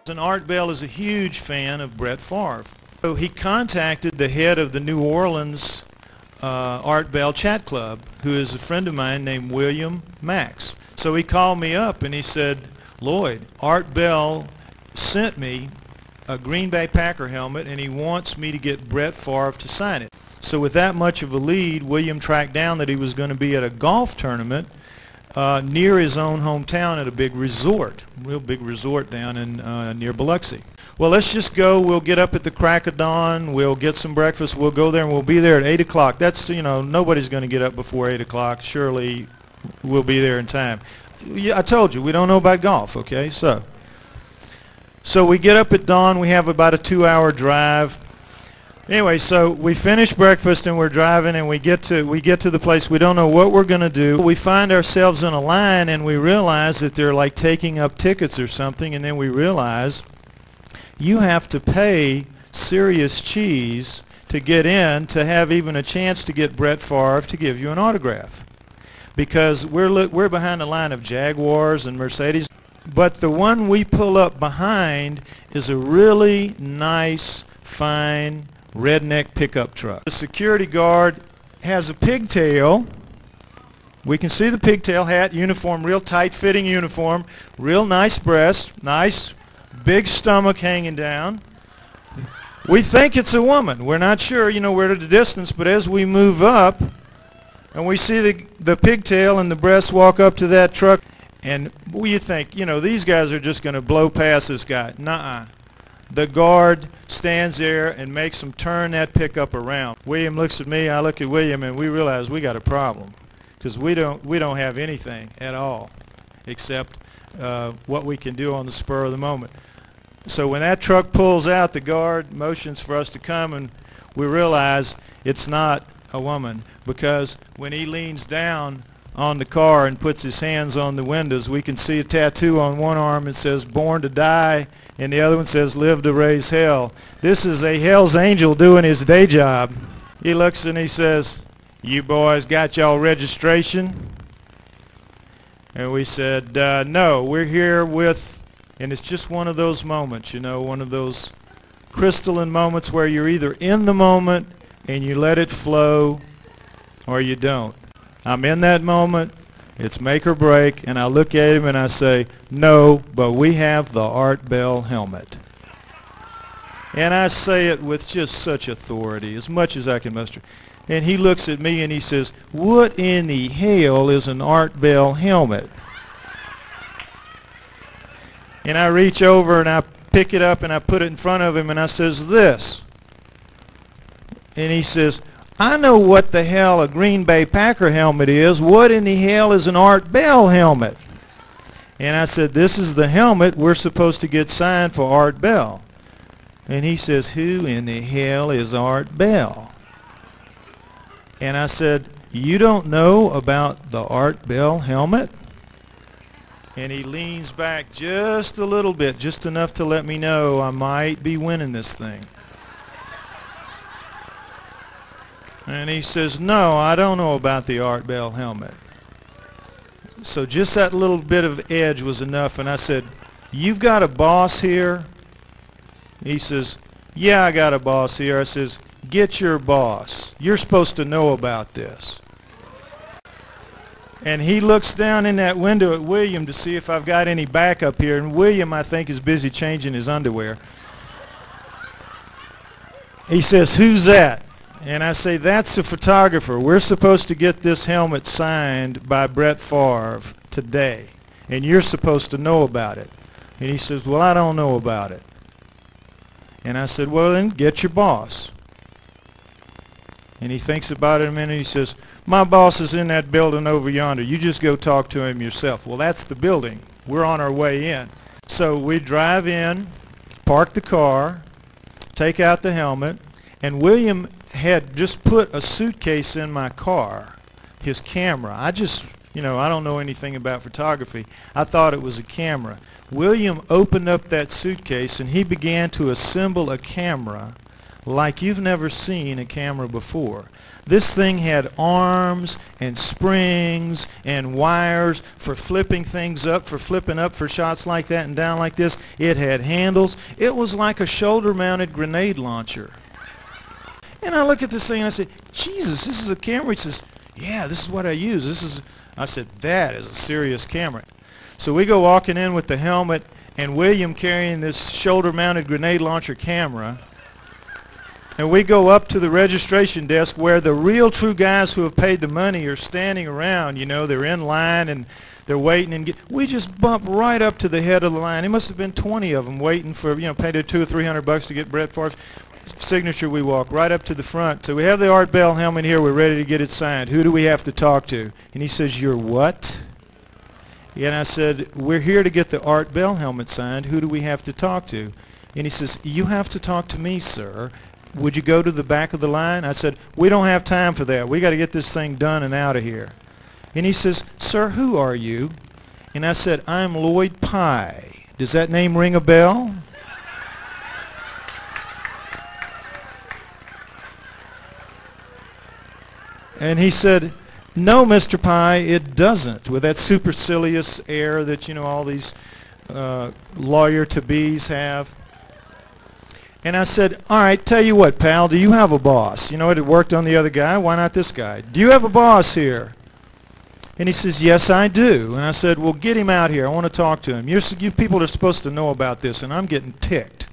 And Art Bell is a huge fan of Brett Favre. So he contacted the head of the New Orleans Art Bell Chat Club, who is a friend of mine named William Max. So he called me up and he said, Lloyd, Art Bell sent me a Green Bay Packer helmet and he wants me to get Brett Favre to sign it. So with that much of a lead, William tracked down that he was going to be at a golf tournament near his own hometown at a big resort, real big resort down in near Biloxi. Well, let's just go. We'll get up at the crack of dawn. We'll get some breakfast. We'll go there and we'll be there at 8 o'clock. That's, you know, nobody's going to get up before 8 o'clock. Surely we'll be there in time. Yeah, I told you, we don't know about golf, okay? So we get up at dawn. We have about a 2-hour drive. Anyway, so we finish breakfast and we're driving and we get to the place. We don't know what we're going to do. We find ourselves in a line and we realize that they're like taking up tickets or something, and then we realize you have to pay serious cheese to get in to have even a chance to get Brett Favre to give you an autograph, because we're behind a line of Jaguars and Mercedes, but the one we pull up behind is a really nice, fine redneck pickup truck. The security guard has a pigtail. We can see the pigtail, hat, uniform, real tight-fitting uniform, real nice breast, nice big stomach hanging down. We think it's a woman. We're not sure, you know, we're at a distance, but as we move up and we see the pigtail and the breast walk up to that truck, and you think, you know, these guys are just going to blow past this guy. Nuh-uh. The guard stands there and makes him turn that pickup around. William looks at me, I look at William, and we realize we got a problem, because we don't have anything at all except what we can do on the spur of the moment. So when that truck pulls out, the guard motions for us to come, and we realize it's not a woman, because when he leans down on the car and puts his hands on the windows, we can see a tattoo on one arm that says "Born to Die," and the other one says "Live to Raise Hell." This is a Hell's Angel doing his day job. He looks and he says, "You boys got y'all registration?" And we said, "No, we're here with," and it's just one of those moments, you know, one of those crystalline moments where you're either in the moment and you let it flow, or you don't. I'm in that moment. It's make or break, and I look at him and I say, "No, but we have the Art Bell helmet." And I say it with just such authority, as much as I can muster. And he looks at me and he says, "What in the hell is an Art Bell helmet?" And I reach over and I pick it up and I put it in front of him and I says, "This." And he says, "I know what the hell a Green Bay Packer helmet is. What in the hell is an Art Bell helmet?" And I said, "This is the helmet we're supposed to get signed for Art Bell." And he says, "Who in the hell is Art Bell?" And I said, "You don't know about the Art Bell helmet?" And he leans back just a little bit, just enough to let me know I might be winning this thing. And he says, "No, I don't know about the Art Bell helmet." So just that little bit of edge was enough, and I said, "You've got a boss here?" He says, "Yeah, I got a boss here." I says, "Get your boss. You're supposed to know about this." And he looks down in that window at William to see if I've got any backup here, and William, I think, is busy changing his underwear. He says, "Who's that?" And I say, "That's the photographer. We're supposed to get this helmet signed by Brett Favre today, and you're supposed to know about it." And he says, "Well, I don't know about it." And I said, "Well, then get your boss." And he thinks about it a minute. He says, "My boss is in that building over yonder. You just go talk to him yourself." Well, that's the building. We're on our way in. So we drive in, park the car, take out the helmet, and William had just put a suitcase in my car, his camera. I just, you know, I don't know anything about photography. I thought it was a camera. William opened up that suitcase and he began to assemble a camera like you've never seen a camera before. This thing had arms and springs and wires for flipping things up, for flipping up for shots like that and down like this. It had handles. It was like a shoulder-mounted grenade launcher. And I look at this thing and I say, Jesus, this is a camera. He says, yeah, this is what I use. I said, that is a serious camera. So we go walking in with the helmet and William carrying this shoulder-mounted grenade launcher camera. And we go up to the registration desk where the real true guys who have paid the money are standing around. You know, they're in line and they're waiting. And we just bump right up to the head of the line. There must have been 20 of them waiting for, you know, paid $200 or $300 to get Brett Favre's signature. We walk right up to the front. So we have the Art Bell helmet here. We're ready to get it signed. Who do we have to talk to? And he says, you're what? And I said, we're here to get the Art Bell helmet signed. Who do we have to talk to? And he says, you have to talk to me, sir. Would you go to the back of the line? I said, we don't have time for that. We got to get this thing done and out of here. And he says, sir, who are you? And I said, I'm Lloyd Pye. Does that name ring a bell? And he said, no, Mr. Pye, it doesn't, with that supercilious air that, you know, all these lawyer-to-bees have. And I said, all right, tell you what, pal, do you have a boss? You know, it had worked on the other guy. Why not this guy? Do you have a boss here? And he says, yes, I do. And I said, well, get him out here. I want to talk to him. You people are supposed to know about this, and I'm getting ticked.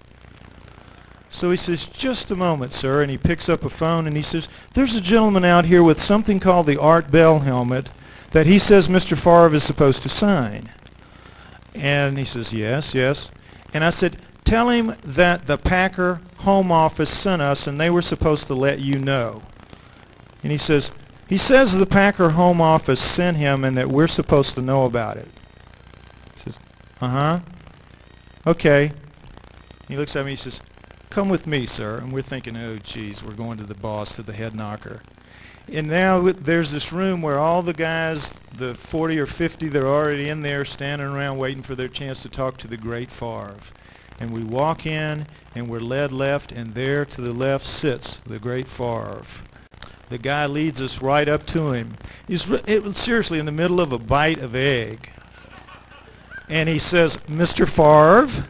So he says, just a moment, sir. And he picks up a phone, and he says, there's a gentleman out here with something called the Art Bell helmet that he says Mr. Favre is supposed to sign. And he says, yes, yes. And I said, tell him that the Packer home office sent us and they were supposed to let you know. And he says the Packer home office sent him and that we're supposed to know about it. He says, uh-huh. Okay. He looks at me, he says, come with me, sir. And we're thinking, oh, geez, we're going to the boss, to the head knocker. And now there's this room where all the guys, the 40 or 50, they're already in there standing around waiting for their chance to talk to the great Favre. And we walk in, and we're led left, and there to the left sits the great Favre. The guy leads us right up to him. It was seriously in the middle of a bite of egg. And he says, Mr. Favre?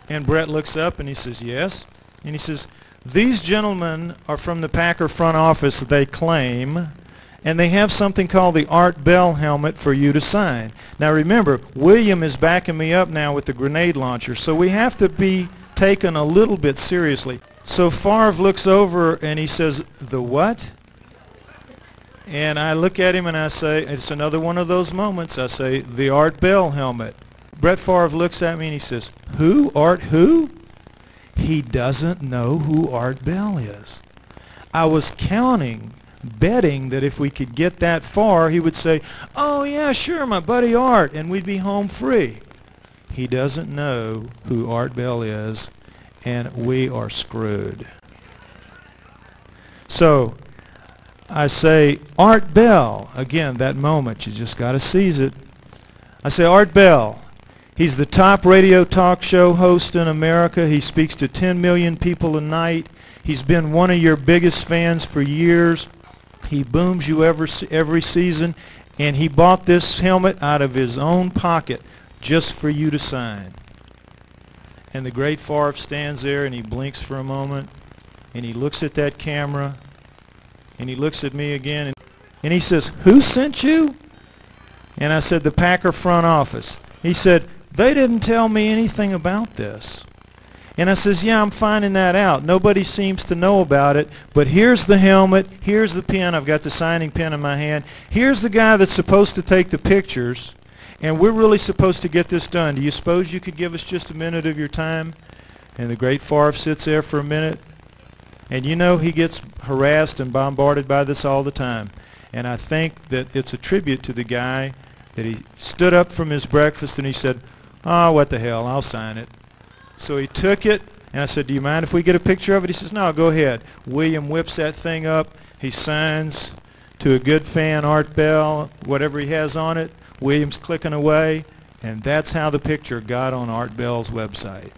And Brett looks up, and he says, yes. And he says, these gentlemen are from the Packer front office, they claim, and they have something called the Art Bell helmet for you to sign. Now remember, William is backing me up now with the grenade launcher, so we have to be taken a little bit seriously. So Favre looks over and he says, the what? And I look at him and I say, it's another one of those moments. I say, the Art Bell helmet. Brett Favre looks at me and he says, who? Art who? He doesn't know who Art Bell is. I was betting that if we could get that far, he would say, oh yeah, sure, my buddy Art, and we'd be home free. He doesn't know who Art Bell is, and we are screwed. So I say, Art Bell, again, that moment, you just got to seize it. I say, Art Bell, he's the top radio talk show host in America. He speaks to 10 million people a night. He's been one of your biggest fans for years. He booms you every season, and he bought this helmet out of his own pocket just for you to sign. And the great Favre stands there, and he blinks for a moment, and he looks at that camera, and he looks at me again, and he says, who sent you? And I said, the Packer front office. He said, they didn't tell me anything about this. And I says, yeah, I'm finding that out. Nobody seems to know about it, but here's the helmet, here's the pen. I've got the signing pen in my hand. Here's the guy that's supposed to take the pictures, and we're really supposed to get this done. Do you suppose you could give us just a minute of your time? And the great Favre sits there for a minute, and you know he gets harassed and bombarded by this all the time. And I think that it's a tribute to the guy that he stood up from his breakfast and he said, oh, what the hell, I'll sign it. So he took it, and I said, do you mind if we get a picture of it? He says, no, go ahead. William whips that thing up. He signs to a good fan, Art Bell, whatever he has on it. William's clicking away, and that's how the picture got on Art Bell's website.